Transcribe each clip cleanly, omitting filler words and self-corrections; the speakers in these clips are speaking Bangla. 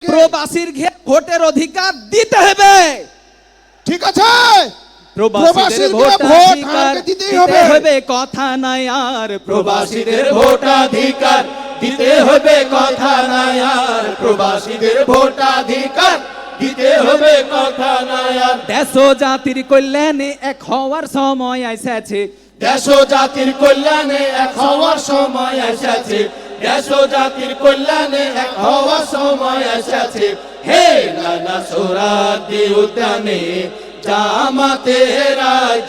প্রবাসীর ভোটের অধিকার দিতে হবে। ঠিক আছে, প্রবাসীদের ভোটাধিকার দিতে হবে, কথা নাই আর। প্রবাসীদের ভোটাধিকার দিতে হবে, কথা নাই আর। প্রবাসীদের ভোটাধিকার দিতে হবে, কথা নাই আর। দেশ ও জাতির কল্যাণে এক হওয়ার সময় এসেছে। দেশ ও জাতির কল্যাণে এক হওয়ার সময় এসেছে। দেশ ও জাতির কল্যাণে এক হওয়ার সময় এসেছে। হে নানা সোহরাওয়ার্দী উদ্যানে জামাতের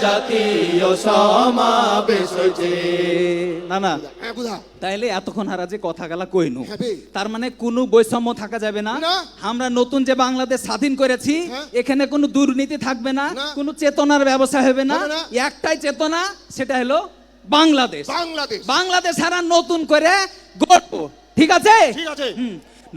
জাতীয় সমাবেশ হয়েছে। না হ্যাঁ বুঝা তাইলে এতক্ষণ হারা যে কথা গেলা কইনু, হ্যাঁ বে। তার মানে কোনো বৈষম্য থাকা যাবে না। না। আমরা নতুন যে বাংলাদেশ স্বাধীন করেছি, হ্যাঁ। এখানে কোনো দুর্নীতি থাকবে না, না। কোনো চেতনার ব্যবস্থা হবে না। হবে না। একটাই চেতনা, সেটা হলো বাংলাদেশ। বাংলাদেশ বাংলাদেশ সারা নতুন করে গড়ব। ঠিক আছে? ঠিক আছে।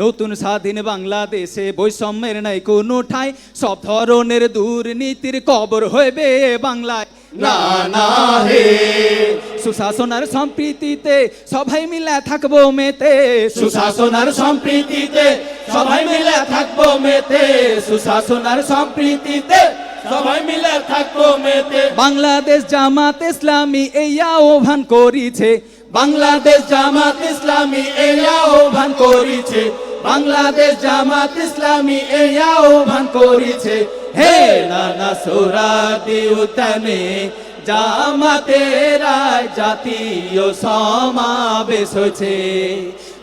নতুন স্বাধীন বাংলাদেশে বৈষম্যের নাই কোনো ঠাঁই, সব ধরনের দুর্নীতির কবর হইবে বাংলায়। না না হে সুশাসন আর সম্প্রীতিতে সবাই মিলে থাকবো মেতে। সুশাসন আর সম্প্রীতিতে সবাই মিলে থাকবো মেতে। সুশাসন আর সম্প্রীতিতে সবাই মিলে থাকবো মেতে। বাংলাদেশ জামাত ইসলামী এই আহ্বান করিছে। বাংলাদেশ জামাত ইসলামী এই আহ্বান করিছে। বাংলাদেশ জামাত ইসলামী এই আহ্বান করিছে। হে নানা সোহরাওয়ার্দী উদ্যানে জামাতের জাতীয় সমাবেশ হয়েছে।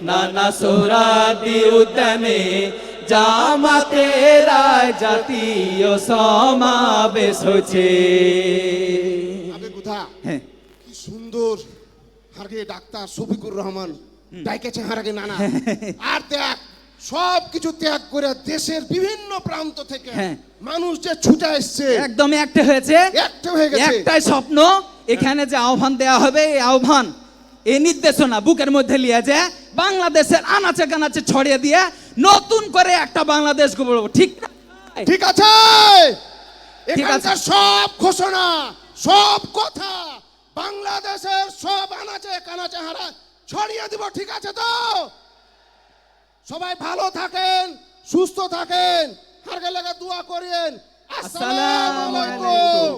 নানা সোহরাওয়ার্দী উদ্যানে জামাতের জাতীয় সমাবেশ হয়েছে। আবে বুঝা হ্যাঁ, কি সুন্দর হারগে ডাক্তার শফিকুর রহমান ডাইকেছে হারগে নানা। আর দেখ সব কিছু ত্যাগ করে দেশের বিভিন্ন প্রান্ত থেকে হ্যাঁ। মানুষ যে ছুটে এসছে, একদম একটা হয়েছে। একটা হয়ে গেছে। একটাই স্বপ্ন, এখানে যে আহ্বান দেয়া হবে, এই আহ্বান, এই নির্দেশনা বুকের মধ্যে নিয়ে যে বাংলাদেশের আনাচে কানাচে ছড়িয়ে দিয়ে নতুন করে একটা বাংলাদেশ গড়ব। ঠিক না? ঠিক আছে। ঠিক আছে। এখানকার সব ঘোষণা, সব কথা বাংলাদেশের সব আনাচে কানাচে হারা ছড়িয়ে দিব। ঠিক আছে তো? সবাই ভালো থাকেন, সুস্থ থাকেন, হারগে লেগে দোয়া করিয়েন। আসসালামু আলাইকুম।